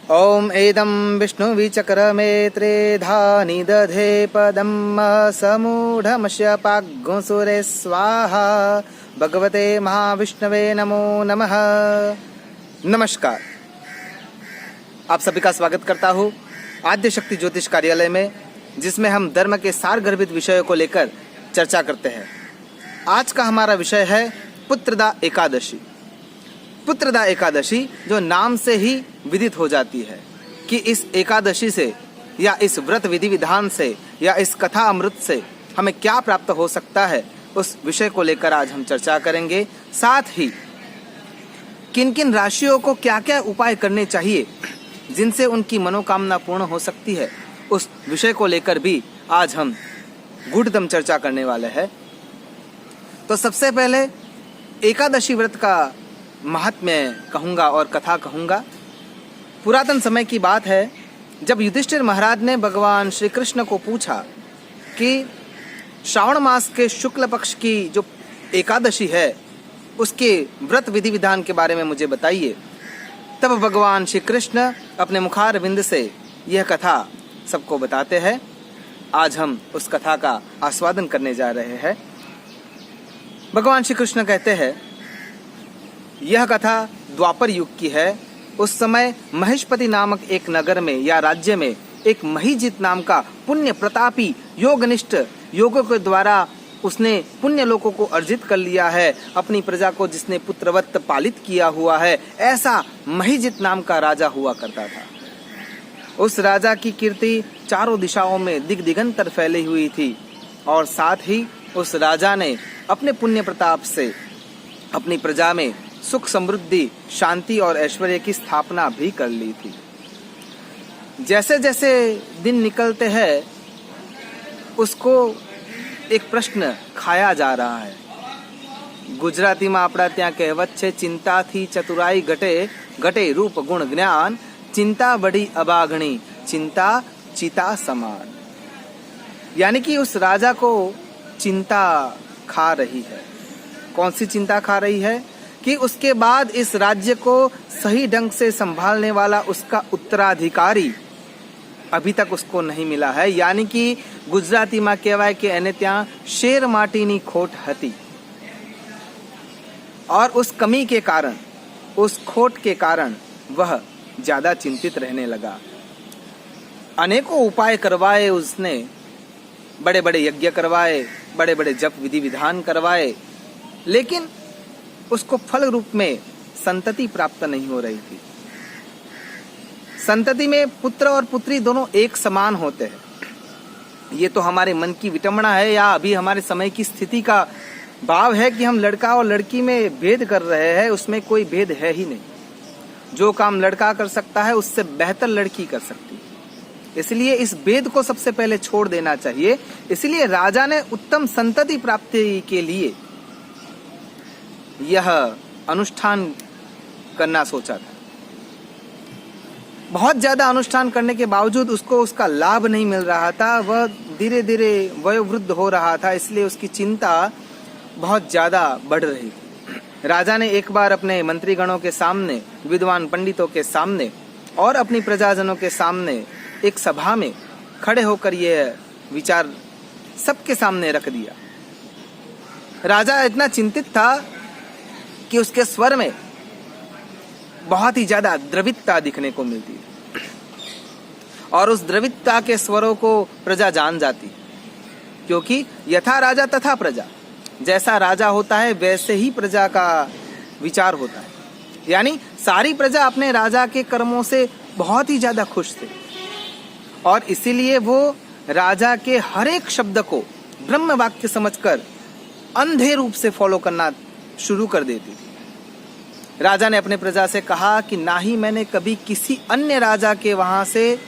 ॐ एदं विष्णुविचक्रमे त्रेधा निदधे पदं समूढमस्य पाग्गुसुरे स्वाहा। भगवते महाविष्णवे नमो नमः। नमस्कार, आप सभी का स्वागत करता हूँ आद्य शक्ति ज्योतिष कार्यालय में, जिसमें हम धर्म के सारगर्भित विषयों को लेकर चर्चा करते हैं। आज का हमारा विषय है पुत्रदा एकादशी। पुत्रदा एकादशी जो नाम से ही विदित हो जाती है कि इस एकादशी से या इस व्रत विधि विधान से या इस कथा अमृत से हमें क्या प्राप्त हो सकता है, उस विषय को लेकर आज हम चर्चा करेंगे। साथ ही किन किन राशियों को क्या क्या उपाय करने चाहिए जिनसे उनकी मनोकामना पूर्ण हो सकती है, उस विषय को लेकर भी आज हम गूढ़तम चर्चा करने वाले हैं। तो सबसे पहले एकादशी व्रत का महात्म्य कहूँगा और कथा कहूँगा। पुरातन समय की बात है, जब युधिष्ठिर महाराज ने भगवान श्री कृष्ण को पूछा कि श्रावण मास के शुक्ल पक्ष की जो एकादशी है उसके व्रत विधि विधान के बारे में मुझे बताइए, तब भगवान श्री कृष्ण अपने मुखारविंद से यह कथा सबको बताते हैं। आज हम उस कथा का आस्वादन करने जा रहे हैं। भगवान श्री कृष्ण कहते हैं, यह कथा द्वापर युग की है। उस समय महेशपति नामक एक नगर में या राज्य में एक महीजित नाम का पुण्य प्रतापी योगनिष्ठ योगों के द्वारा उसने पुण्य लोकों को अर्जित कर लिया है। अपनी प्रजा को जिसने पुत्रवत पालित किया हुआ है, ऐसा महीजित नाम का राजा हुआ करता था। उस राजा की कीर्ति चारों दिशाओं में दिगंतर फैली हुई थी और साथ ही उस राजा ने अपने पुण्य प्रताप से अपनी प्रजा में सुख समृद्धि शांति और ऐश्वर्य की स्थापना भी कर ली थी। जैसे जैसे दिन निकलते हैं उसको एक प्रश्न खाया जा रहा है। गुजराती में आपड़ा त्या कहेवत छे, चिंता थी चतुराई घटे, घटे रूप गुण ज्ञान, चिंता बड़ी अबागणी, चिंता चिता समान। यानी कि उस राजा को चिंता खा रही है। कौन सी चिंता खा रही है? कि उसके बाद इस राज्य को सही ढंग से संभालने वाला उसका उत्तराधिकारी अभी तक उसको नहीं मिला है। यानी कि गुजराती में कहेवाय कि एने त्या शेर माटीनी खोट हती, और उस कमी के कारण, उस खोट के कारण वह ज्यादा चिंतित रहने लगा। अनेकों उपाय करवाए उसने, बड़े बड़े यज्ञ करवाए, बड़े बड़े जप विधि विधान करवाए, लेकिन उसको फल रूप में संतति प्राप्त नहीं हो रही थी। संतति में पुत्र और पुत्री दोनों एक समान होते हैं। ये तो हमारे मन की विटंबना है या अभी हमारे समय की स्थिति का भाव है कि हम लड़का और लड़की में भेद कर रहे हैं। उसमें कोई भेद है ही नहीं। जो काम लड़का कर सकता है उससे बेहतर लड़की कर सकती है। इसलिए इस भेद को सबसे पहले छोड़ देना चाहिए। इसलिए राजा ने उत्तम संतति प्राप्ति के लिए यह अनुष्ठान करना सोचा था। बहुत ज्यादा अनुष्ठान करने के बावजूद उसको उसका लाभ नहीं मिल रहा था। वह धीरे धीरे वयोवृद्ध हो रहा था, इसलिए उसकी चिंता बहुत ज्यादा बढ़ रही थी। राजा ने एक बार अपने मंत्रीगणों के सामने, विद्वान पंडितों के सामने और अपनी प्रजाजनों के सामने एक सभा में खड़े होकर यह विचार सबके सामने रख दिया। राजा इतना चिंतित था कि उसके स्वर में बहुत ही ज्यादा द्रवितता दिखने को मिलती है, और उस द्रवितता के स्वरों को प्रजा जान जाती, क्योंकि यथा राजा तथा प्रजा, जैसा राजा होता है वैसे ही प्रजा का विचार होता है। यानी सारी प्रजा अपने राजा के कर्मों से बहुत ही ज्यादा खुश थे, और इसीलिए वो राजा के हर एक शब्द को ब्रह्म वाक्य समझकर अंधे रूप से फॉलो करना शुरू कर देती थी। राजा ने अपने प्रजा से कहा कि ना ही मैंने कभी किसी अन्य राजा के वहां से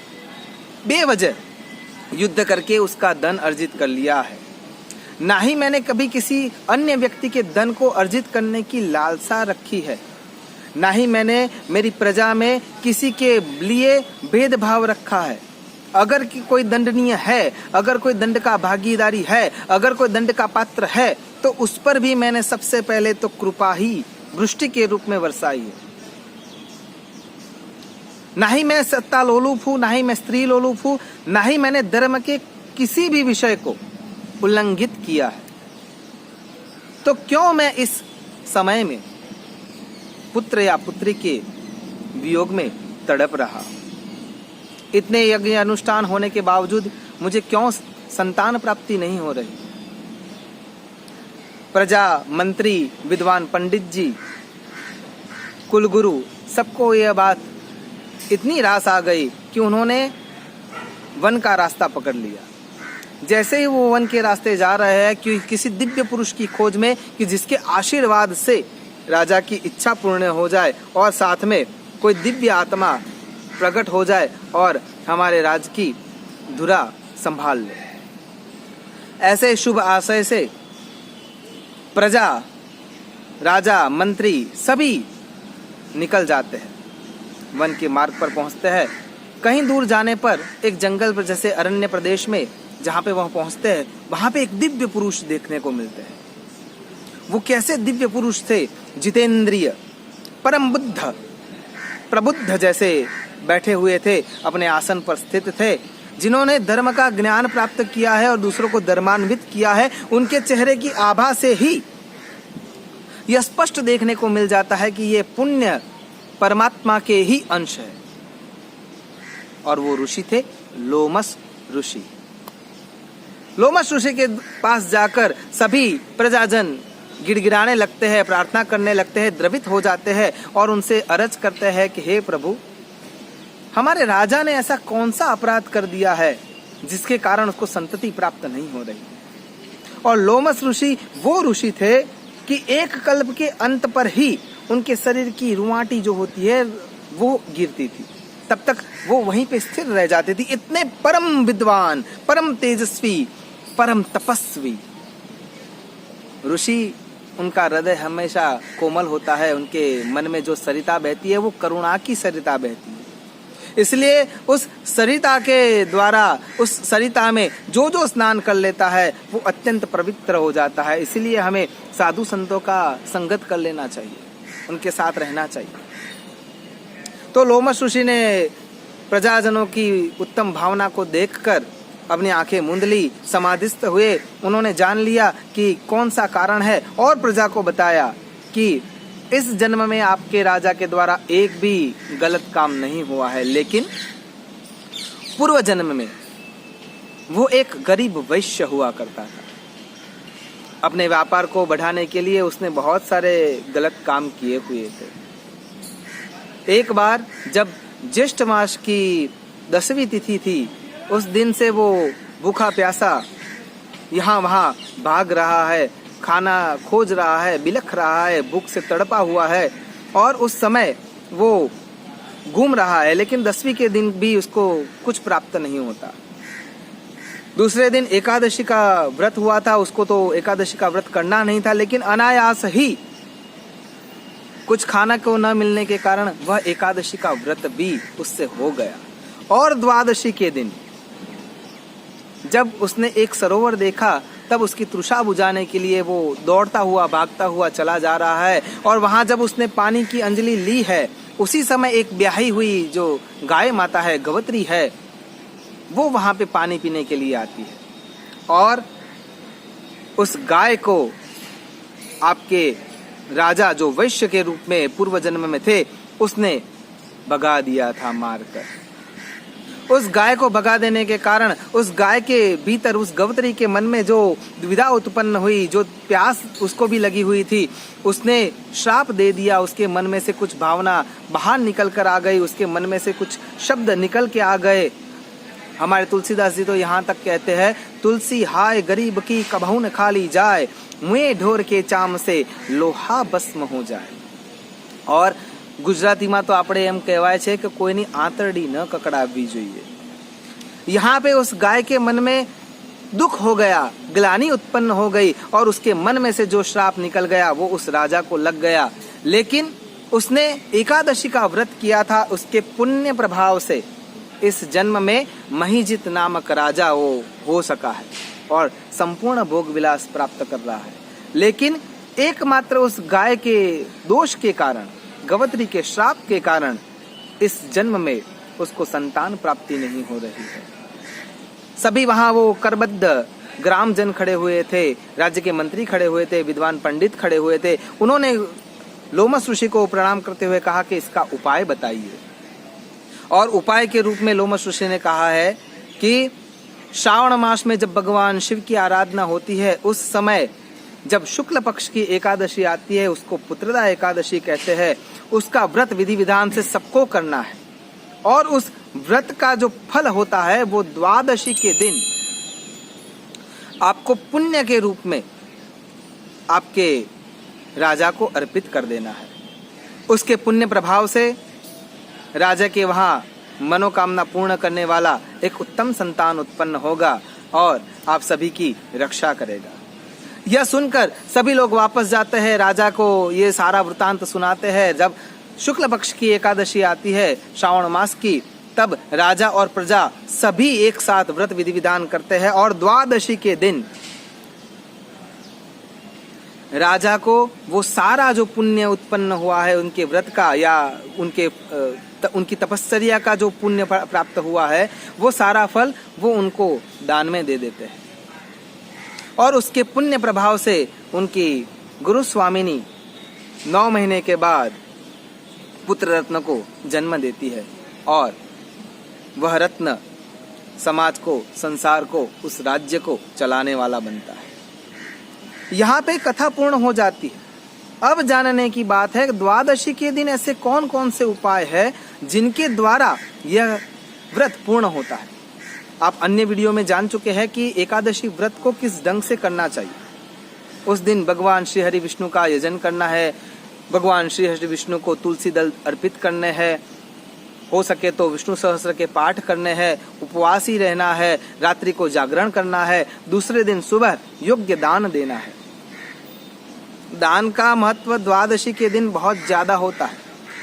बेवजह युद्ध करके उसका धन अर्जित कर लिया है, ना ही मैंने कभी किसी अन्य व्यक्ति के धन को अर्जित करने की लालसा रखी है, ना ही मैंने मेरी प्रजा में किसी के लिए भेदभाव रखा है। अगर कोई दंडनीय है, अगर कोई दंड का भागीदारी है, अगर कोई दंड का पात्र है, तो उस पर भी मैंने सबसे पहले तो कृपा ही वृष्टि के रूप में वर्षाई है। ना ही मैं सत्ता लोलुप हूं, ना ही मैं स्त्री लोलुप हूं, ना ही मैंने धर्म के किसी भी विषय को उल्लंघित किया है। तो क्यों मैं इस समय में पुत्र या पुत्री के वियोग में तड़प रहा? इतने यज्ञ अनुष्ठान होने के बावजूद मुझे क्यों संतान प्राप्ति नहीं हो रही? प्रजा, मंत्री, विद्वान पंडित जी, कुलगुरु, सबको यह बात इतनी रास आ गई कि उन्होंने वन का रास्ता पकड़ लिया। जैसे ही वो वन के रास्ते जा रहे हैं कि किसी दिव्य पुरुष की खोज में कि जिसके आशीर्वाद से राजा की इच्छा पूर्ण हो जाए और साथ में कोई दिव्य आत्मा प्रकट हो जाए और हमारे राज्य की धुरा संभाल ले। ऐसे शुभ आशय से प्रजा, राजा, मंत्री सभी निकल जाते हैं, वन के मार्ग पर पहुंचते हैं। कहीं दूर जाने पर एक जंगल पर, जैसे अरण्य प्रदेश में जहां पे वह पहुंचते हैं, वहां पे एक दिव्य पुरुष देखने को मिलते हैं। वो कैसे दिव्य पुरुष थे? जितेंद्रिय, परम बुद्ध, प्रबुद्ध जैसे बैठे हुए थे, अपने आसन पर स्थित थे, जिन्होंने धर्म का ज्ञान प्राप्त किया है और दूसरों को धर्मान्वित किया है। उनके चेहरे की आभा से ही यह स्पष्ट देखने को मिल जाता है कि ये पुण्य परमात्मा के ही अंश है। और वो ऋषि थे लोमस ऋषि। लोमस ऋषि के पास जाकर सभी प्रजाजन गिड़गिड़ाने लगते हैं, प्रार्थना करने लगते हैं, द्रवित हो जाते हैं और उनसे अर्ज करते हैं कि हे प्रभु, हमारे राजा ने ऐसा कौन सा अपराध कर दिया है जिसके कारण उसको संतति प्राप्त नहीं हो रही। और लोमस ऋषि वो ऋषि थे कि एक कल्प के अंत पर ही उनके शरीर की रुआंटी जो होती है वो गिरती थी, तब तक वो वहीं पे स्थिर रह जाते थे। इतने परम विद्वान, परम तेजस्वी, परम तपस्वी ऋषि। उनका हृदय हमेशा कोमल होता है, उनके मन में जो सरिता बहती है वो करुणा की सरिता बहती है। इसलिए उस सरिता के द्वारा, उस सरिता में जो जो स्नान कर लेता है वो अत्यंत पवित्र हो जाता है। इसलिए हमें साधु संतों का संगत कर लेना चाहिए, उनके साथ रहना चाहिए। तो लोमस ऋषि ने प्रजाजनों की उत्तम भावना को देखकर अपनी आंखें मूंद ली, समाधिस्थ हुए। उन्होंने जान लिया कि कौन सा कारण है और प्रजा को बताया कि इस जन्म में आपके राजा के द्वारा एक भी गलत काम नहीं हुआ है, लेकिन पूर्व जन्म में वो एक गरीब वैश्य हुआ करता था। अपने व्यापार को बढ़ाने के लिए उसने बहुत सारे गलत काम किए हुए थे। एक बार जब ज्येष्ठ मास की 10वीं तिथि थी, उस दिन से वो भूखा प्यासा यहाँ वहाँ भाग रहा है, खाना खोज रहा है, बिलख रहा है, भूख से तड़पा हुआ है और उस समय वो घूम रहा है, लेकिन 10वीं के दिन भी उसको कुछ प्राप्त नहीं होता। दूसरे दिन एकादशी का व्रत हुआ था, उसको तो एकादशी का व्रत करना नहीं था, लेकिन अनायास ही कुछ खाना को न मिलने के कारण वह एकादशी का व्रत भी उससे हो गया। और द्वादशी के दिन जब उसने एक सरोवर देखा, तब उसकी तृषा बुझाने के लिए वो दौड़ता हुआ, भागता हुआ चला जा रहा है। और वहां जब उसने पानी की अंजलि ली है, उसी समय एक ब्याही हुई जो गाय माता है, गवत्री है, वो वहां पे पानी पीने के लिए आती है और उस गाय को आपके राजा जो वैश्य के रूप में पूर्व जन्म में थे, उसने भगा दिया था मारकर। उस गाय को भगा देने के कारण उस गाय के भीतर, उस गवत्री के मन में जो दुविधा उत्पन्न हुई, जो प्यास उसको भी लगी हुई थी, उसने श्राप दे दिया। उसके मन में से कुछ भावना बाहर निकल कर आ गई, उसके मन में से कुछ शब्द निकल के आ गए। हमारे तुलसीदास जी तो यहाँ तक कहते हैं, तुलसी हाय गरीब की कबहू न खाली जाए, मुए ढोर के चाम से लोहा भस्म हो जाए। और ગુજરાતીમાં તો આપણે એમ કહેવાય છે કે કોઈની આંતરડી ન કકડાવવી જોઈએ। यहाँ पे उस गाय के मन में दुख हो गया, ग्लानि उत्पन्न हो गई और उसके मन में से जो श्राप निकल गया वो उस राजा को लग गया। लेकिन उसने एकादशी का व्रत किया था, उसके पुण्य प्रभाव से इस जन्म में महीजित नामक राजा वो हो सका है और संपूर्ण भोग विलास प्राप्त कर रहा है। लेकिन एकमात्र उस गाय के दोष के कारण, गवत्री के श्राप के कारण इस जन्म में उसको संतान प्राप्ति नहीं हो रही है। सभी वहां वो करबद्ध ग्रामजन खड़े हुए थे, राज्य के मंत्री खड़े हुए थे, विद्वान पंडित खड़े हुए थे। उन्होंने लोमस ऋषि को प्रणाम करते हुए कहा कि इसका उपाय बताइए। और उपाय के रूप में लोमस ऋषि ने कहा है कि श्रावण मास में जब भगवान शिव की आराधना होती है, उस समय जब शुक्ल पक्ष की एकादशी आती है, उसको पुत्रदा एकादशी कहते हैं, उसका व्रत विधि विधान से सबको करना है। और उस व्रत का जो फल होता है वो द्वादशी के दिन आपको पुण्य के रूप में आपके राजा को अर्पित कर देना है। उसके पुण्य प्रभाव से राजा के वहां मनोकामना पूर्ण करने वाला एक उत्तम संतान उत्पन्न होगा और आप सभी की रक्षा करेगा। यह सुनकर सभी लोग वापस जाते हैं, राजा को ये सारा वृतांत सुनाते हैं। जब शुक्ल पक्ष की एकादशी आती है श्रावण मास की, तब राजा और प्रजा सभी एक साथ व्रत विधि विधान करते हैं और द्वादशी के दिन राजा को वो सारा जो पुण्य उत्पन्न हुआ है उनके व्रत का या उनकी तपस्या का जो पुण्य प्राप्त हुआ है, वो सारा फल वो उनको दान में दे देते हैं। और उसके पुण्य प्रभाव से उनकी गुरु स्वामिनी 9 महीने के बाद पुत्र रत्न को जन्म देती है और वह रत्न समाज को, संसार को, उस राज्य को चलाने वाला बनता है। यहाँ पे कथा पूर्ण हो जाती है। अब जानने की बात है, द्वादशी के दिन ऐसे कौन कौन से उपाय है जिनके द्वारा यह व्रत पूर्ण होता है। आप अन्य वीडियो में जान चुके हैं कि एकादशी व्रत को किस ढंग से करना चाहिए। उस दिन भगवान श्री हरि विष्णु का यजन करना है, भगवान श्री हरि विष्णु को तुलसी दल अर्पित करने हैं, हो सके तो विष्णु सहस्त्र के पाठ करने हैं, उपवास ही रहना है, रात्रि को जागरण करना है, दूसरे दिन सुबह योग्य दान देना है। दान का महत्व द्वादशी के दिन बहुत ज्यादा होता है,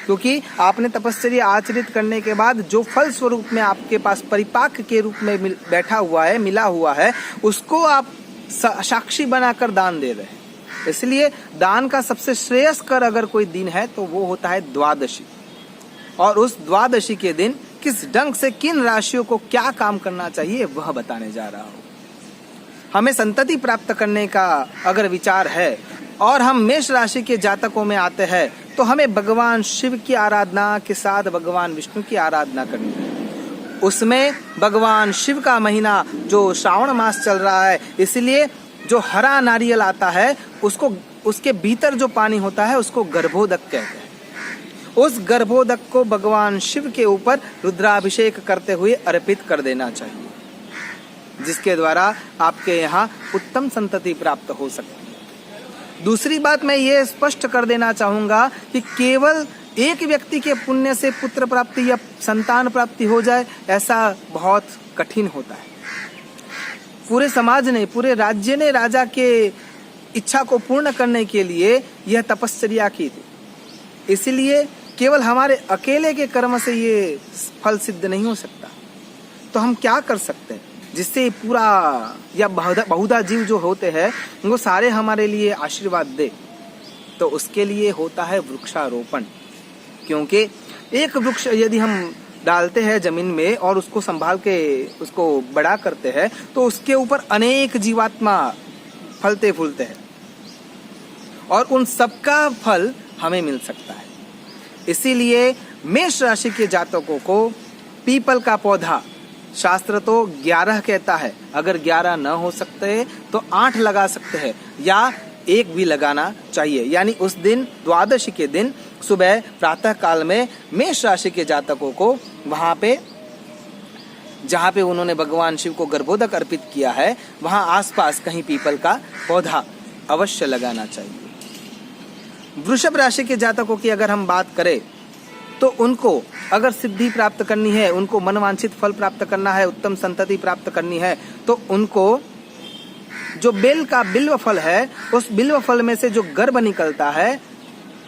क्योंकि आपने तपस्या आचरित करने के बाद जो फल स्वरूप में आपके पास परिपाक के रूप में बैठा हुआ है, मिला हुआ है, उसको आप साक्षी बनाकर दान दे रहे हैं। इसलिए दान का सबसे श्रेयस्कर अगर कोई दिन है तो वो होता है द्वादशी। और उस द्वादशी के दिन किस ढंग से किन राशियों को क्या काम करना चाहिए वह बताने जा रहा हूँ। हमें संतति प्राप्त करने का अगर विचार है और हम मेष राशि के जातकों में आते हैं तो हमें भगवान शिव की आराधना के साथ भगवान विष्णु की आराधना करनी है। उसमें भगवान शिव का महीना जो श्रावण मास चल रहा है, इसलिए जो हरा नारियल आता है उसको, उसके भीतर जो पानी होता है उसको गर्भोदक कहते हैं। उस गर्भोदक को भगवान शिव के ऊपर रुद्राभिषेक करते हुए अर्पित कर देना चाहिए, जिसके द्वारा आपके यहाँ उत्तम संतति प्राप्त हो सकती है। दूसरी बात मैं ये स्पष्ट कर देना चाहूंगा कि केवल एक व्यक्ति के पुण्य से पुत्र प्राप्ति या संतान प्राप्ति हो जाए ऐसा बहुत कठिन होता है। पूरे समाज ने, पूरे राज्य ने राजा के इच्छा को पूर्ण करने के लिए यह तपस्या की थी। इसलिए केवल हमारे अकेले के कर्म से ये फल सिद्ध नहीं हो सकता। तो हम क्या कर सकते हैं जिससे पूरा या बहुधा जीव जो होते हैं वो सारे हमारे लिए आशीर्वाद दे? तो उसके लिए होता है वृक्षारोपण। क्योंकि एक वृक्ष यदि हम डालते हैं जमीन में और उसको संभाल के उसको बड़ा करते हैं तो उसके ऊपर अनेक जीवात्मा फलते फूलते हैं और उन सबका फल हमें मिल सकता है। इसीलिए मेष राशि के जातकों को पीपल का पौधा, शास्त्र तो 11 कहता है, अगर 11 न हो सकते तो 8 लगा सकते हैं या 1 भी लगाना चाहिए। यानी उस दिन द्वादशी के दिन सुबह प्रातः काल में मेष राशि के जातकों को वहां पे जहां पे उन्होंने भगवान शिव को गर्भोदक अर्पित किया है वहां आसपास कहीं पीपल का पौधा अवश्य लगाना चाहिए। वृषभ राशि के जातकों की अगर हम बात करें तो उनको अगर सिद्धि प्राप्त करनी है, उनको मनवांछित फल प्राप्त करना है, उत्तम संतति प्राप्त करनी है, तो उनको जो बेल का बिल्व फल है उस बिल्व फल में से जो गर्भ निकलता है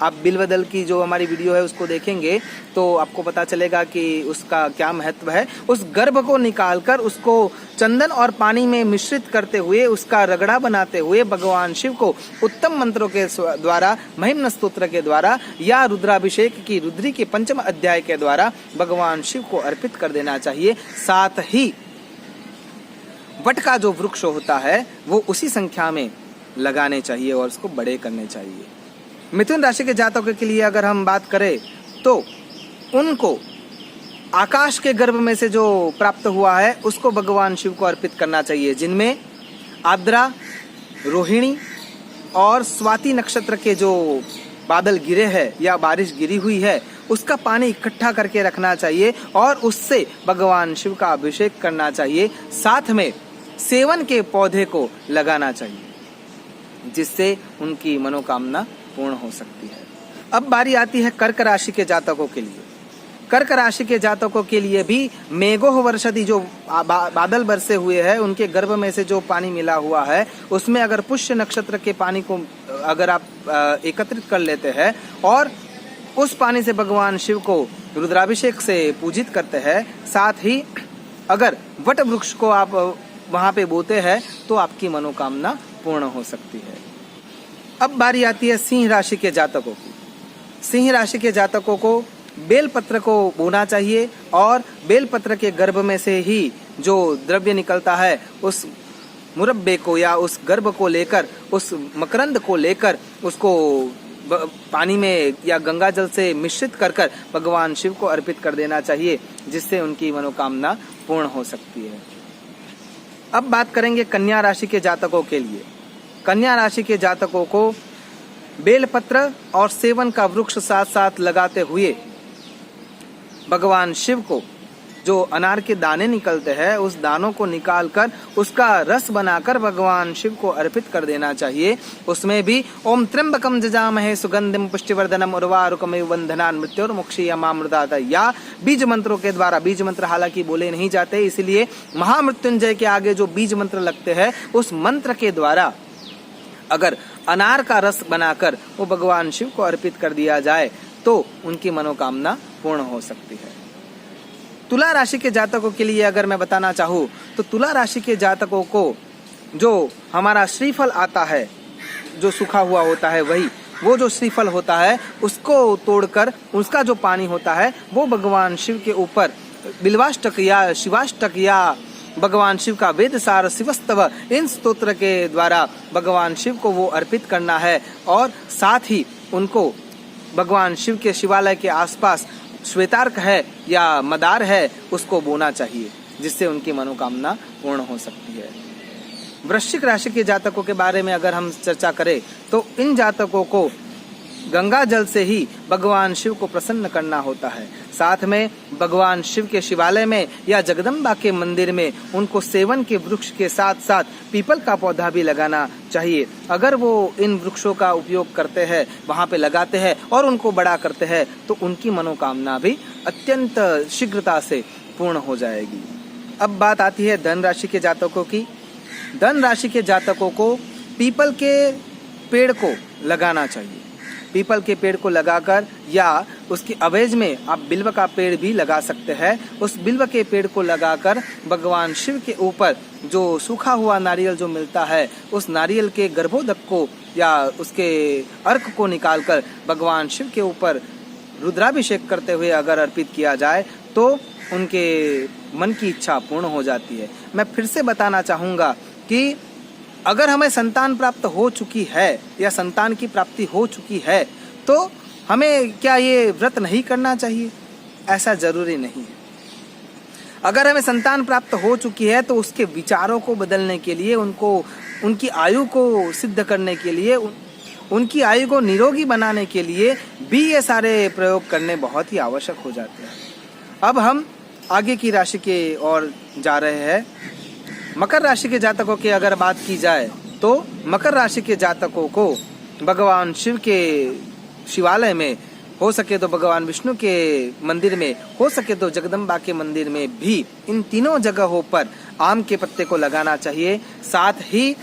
आप बिल्व दल की जो हमारी वीडियो है उसको देखेंगे तो आपको पता चलेगा कि उसका क्या महत्व है। उस गर्भ को निकालकर उसको चंदन और पानी में मिश्रित करते हुए उसका रगड़ा बनाते हुए भगवान शिव को उत्तम मंत्रों के द्वारा, महिम्न स्तोत्र के द्वारा या रुद्राभिषेक की रुद्री के 5वें अध्याय के द्वारा भगवान शिव को अर्पित कर देना चाहिए। साथ ही वट का जो वृक्ष होता है वो उसी संख्या में लगाने चाहिए और उसको बड़े करने चाहिए। मिथुन राशि के जातकों के लिए अगर हम बात करें तो उनको आकाश के गर्भ में से जो प्राप्त हुआ है उसको भगवान शिव को अर्पित करना चाहिए, जिनमें आर्द्रा, रोहिणी और स्वाति नक्षत्र के जो बादल गिरे हैं या बारिश गिरी हुई है उसका पानी इकट्ठा करके रखना चाहिए और उससे भगवान शिव का अभिषेक करना चाहिए। साथ में सेवन के पौधे को लगाना चाहिए, जिससे उनकी मनोकामना पूर्ण हो सकती है। अब बारी आती है कर्क राशि के जातकों के लिए। कर्क राशि के जातकों के लिए भी मेघोह वर्षति जो बादल बरसे हुए हैं उनके गर्भ में से जो पानी मिला हुआ है उसमें अगर पुष्य नक्षत्र के पानी को अगर आप एकत्रित कर लेते हैं और उस पानी से भगवान शिव को रुद्राभिषेक से पूजित करते हैं, साथ ही अगर वट वृक्ष को आप वहां पे बोते हैं तो आपकी मनोकामना पूर्ण हो सकती है। अब बारी आती है सिंह राशि के जातकों की। सिंह राशि के जातकों को बेलपत्र को बोना चाहिए और बेलपत्र के गर्भ में से ही जो द्रव्य निकलता है उस मुरब्बे को या उस गर्भ को लेकर, उस मकरंद को लेकर उसको पानी में या गंगा जल से मिश्रित कर कर भगवान शिव को अर्पित कर देना चाहिए, जिससे उनकी मनोकामना पूर्ण हो सकती है। अब बात करेंगे कन्या राशि के जातकों के लिए। कन्या राशि के जातकों को बेलपत्र और सेवन का वृक्ष साथ साथ लगाते हुए भगवान शिव को जो अनार के दाने निकलते हैं उस दानों को निकालकर उसका रस बनाकर भगवान शिव को अर्पित कर देना चाहिए। उसमें भी ओम त्र्यंबकम जजामहे सुगंधिम पुष्टिवर्धनम उर्वारुकमिव बंधनान् मृत्योर्मुक्षीयमामृतात् या बीज मंत्रों के द्वारा, बीज मंत्र हालांकि बोले नहीं जाते इसलिए महामृत्युंजय के आगे जो बीज मंत्र लगते हैं उस मंत्र के द्वारा अगर अनार का रस बनाकर वो भगवान शिव को अर्पित कर दिया जाए तो उनकी मनोकामना पूर्ण हो सकती है। तुला राशि के जातकों के लिए अगर मैं बताना चाहूँ तो तुला राशि के जातकों को जो हमारा श्रीफल आता है, जो सूखा हुआ होता है वो जो श्रीफल होता है उसको तोड़कर उसका जो पानी होता है वो भगवान शिव के ऊपर बिल्वाष्टक या शिवाष्टक या भगवान शिव का वेद सार शिवस्तव इन स्तोत्र के द्वारा भगवान शिव को वो अर्पित करना है और साथ ही उनको भगवान शिव के शिवालय के आसपास श्वेतार्क है या मदार है उसको बोना चाहिए, जिससे उनकी मनोकामना पूर्ण हो सकती है। वृश्चिक राशि के जातकों के बारे में अगर हम चर्चा करें तो इन जातकों को गंगा जल से ही भगवान शिव को प्रसन्न करना होता है। साथ में भगवान शिव के शिवालय में या जगदम्बा के मंदिर में उनको सेवन के वृक्ष के साथ साथ पीपल का पौधा भी लगाना चाहिए। अगर वो इन वृक्षों का उपयोग करते हैं, वहां पे लगाते हैं और उनको बड़ा करते हैं तो उनकी मनोकामना भी अत्यंत शीघ्रता से पूर्ण हो जाएगी। अब बात आती है धन राशि के जातकों की। धन राशि के जातकों को पीपल के पेड़ को लगाना चाहिए। पीपल के पेड़ को लगाकर या उसकी अवेज में आप बिल्व का पेड़ भी लगा सकते हैं। उस बिल्व के पेड़ को लगाकर भगवान शिव के ऊपर जो सूखा हुआ नारियल जो मिलता है उस नारियल के गर्भोदक को या उसके अर्क को निकालकर भगवान शिव के ऊपर रुद्राभिषेक करते हुए अगर अर्पित किया जाए तो उनके मन की इच्छा पूर्ण हो जाती है। मैं फिर से बताना चाहूँगा कि अगर हमें संतान प्राप्त हो चुकी है या संतान की प्राप्ति हो चुकी है तो हमें क्या ये व्रत नहीं करना चाहिए? ऐसा जरूरी नहीं है। अगर हमें संतान प्राप्त हो चुकी है तो उसके विचारों को बदलने के लिए, उनकी आयु को सिद्ध करने के लिए, उनकी आयु को निरोगी बनाने के लिए भी ये सारे प्रयोग करने बहुत ही आवश्यक हो जाते हैं। अब हम आगे की राशि के ओर जा रहे हैं। मकर राशि के जातकों की अगर बात की जाए तो मकर राशि के जातकों को भगवान शिव के शिवालय में, हो सके तो भगवान विष्णु के मंदिर में, हो सके तो जगदम्बा के मंदिर में भी, इन तीनों जगहों पर आम के पत्ते को लगाना चाहिए। साथ ही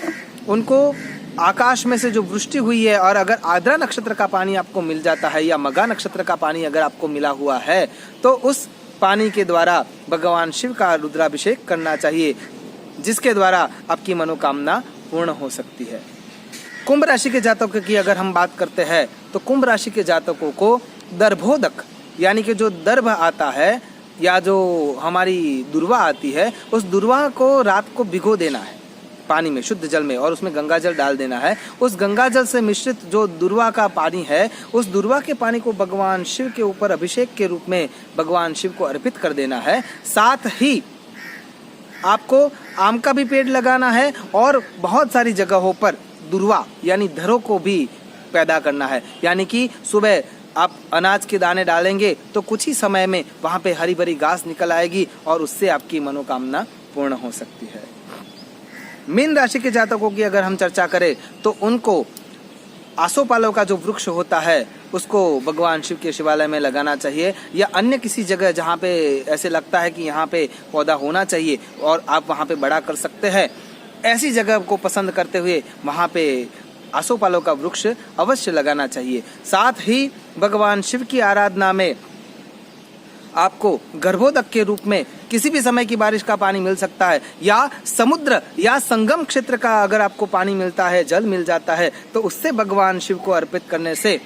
उनको आकाश में से जो वृष्टि हुई है, और अगर आर्द्रा नक्षत्र का पानी आपको मिल जाता है या मघा नक्षत्र का पानी अगर आपको मिला हुआ है, तो उस पानी के द्वारा भगवान शिव का रुद्राभिषेक करना चाहिए, जिसके द्वारा आपकी मनोकामना पूर्ण हो सकती है। कुंभ राशि के जातकों की अगर हम बात करते हैं, तो कुंभ राशि के जातकों को दर्भोदक यानी कि जो दर्भ आता है या जो हमारी दुर्वा आती है, उस दुर्वा को रात को भिगो देना है पानी में, शुद्ध जल में, और उसमें गंगा जल डाल देना है। उस गंगा जल से मिश्रित जो दुर्वा का पानी है, उस दुर्वा के पानी को भगवान शिव के ऊपर अभिषेक के रूप में भगवान शिव को अर्पित कर देना है। साथ ही आपको आम का भी पेड़ लगाना है और बहुत सारी जगहों पर दुर्वा यानी धरों को भी पैदा करना है। यानी कि सुबह आप अनाज के दाने डालेंगे तो कुछ ही समय में वहां पे हरी भरी घास निकल आएगी और उससे आपकी मनोकामना पूर्ण हो सकती है। मीन राशि के जातकों की अगर हम चर्चा करें, तो उनको आसोपालव का जो वृक्ष होता है उसको भगवान शिव के शिवालय में लगाना चाहिए, या अन्य किसी जगह जहाँ पे ऐसे लगता है कि यहाँ पे पौधा होना चाहिए और आप वहाँ पे बड़ा कर सकते हैं, ऐसी जगह को पसंद करते हुए वहाँ पे आसोपालव का वृक्ष अवश्य लगाना चाहिए। साथ ही भगवान शिव की आराधना में आपको गर्भोदक के रूप में किसी भी समय की बारिश का पानी मिल सकता है, या समुद्र या संगम क्षेत्र का अगर आपको पानी मिलता है, जल मिल जाता है, तो उससे भगवान शिव को अर्पित करने से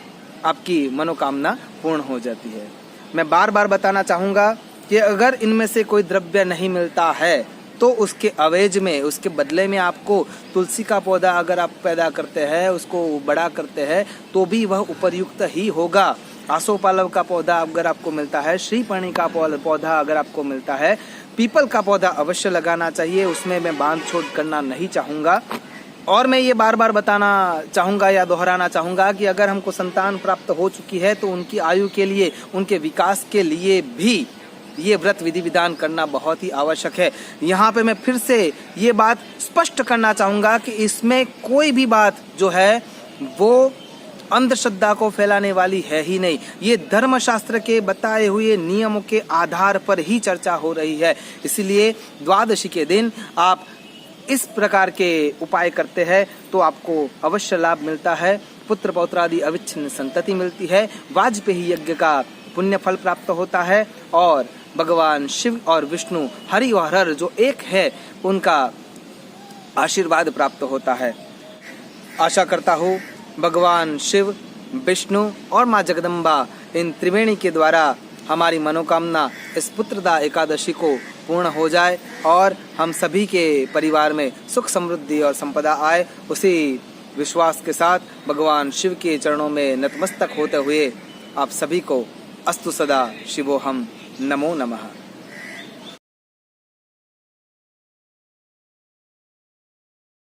आपकी मनोकामना पूर्ण हो जाती है। मैं बार बार बताना चाहूँगा कि अगर इनमें से कोई द्रव्य नहीं मिलता है, तो उसके अवेज में, उसके बदले में आपको तुलसी का पौधा अगर आप पैदा करते हैं, उसको बड़ा करते हैं, तो भी वह उपयुक्त ही होगा। आसोपालव का पौधा अगर आपको मिलता है, श्रीपर्णी का पौधा अगर आपको मिलता है, पीपल का पौधा अवश्य लगाना चाहिए। उसमें मैं बांध छोड़ करना नहीं चाहूँगा। और मैं ये बार बार बताना चाहूँगा या दोहराना चाहूँगा कि अगर हमको संतान प्राप्त हो चुकी है, तो उनकी आयु के लिए, उनके विकास के लिए भी ये व्रत विधि विधान करना बहुत ही आवश्यक है। यहाँ पे मैं फिर से ये बात स्पष्ट करना चाहूँगा कि इसमें कोई भी बात जो है वो अंधश्रद्धा को फैलाने वाली है ही नहीं। ये धर्मशास्त्र के बताए हुए नियमों के आधार पर ही चर्चा हो रही है। इसलिए द्वादशी के दिन आप इस प्रकार के उपाय करते हैं तो आपको अवश्य लाभ मिलता है। पुत्र पौत्रादि अविच्छिन्न संतति मिलती है, वाजपेयी यज्ञ का पुण्य फल प्राप्त होता है, और भगवान शिव और विष्णु हरि और हर जो एक है, उनका आशीर्वाद प्राप्त होता है। आशा करता हूँ भगवान शिव, विष्णु और माँ जगदम्बा इन त्रिवेणी के द्वारा हमारी मनोकामना इस पुत्रदा एकादशी को पूर्ण हो जाए और हम सभी के परिवार में सुख समृद्धि और संपदा आए। उसी विश्वास के साथ भगवान शिव के चरणों में नतमस्तक होते हुए आप सभी को अस्तु सदा शिवोहम, नमो नमः।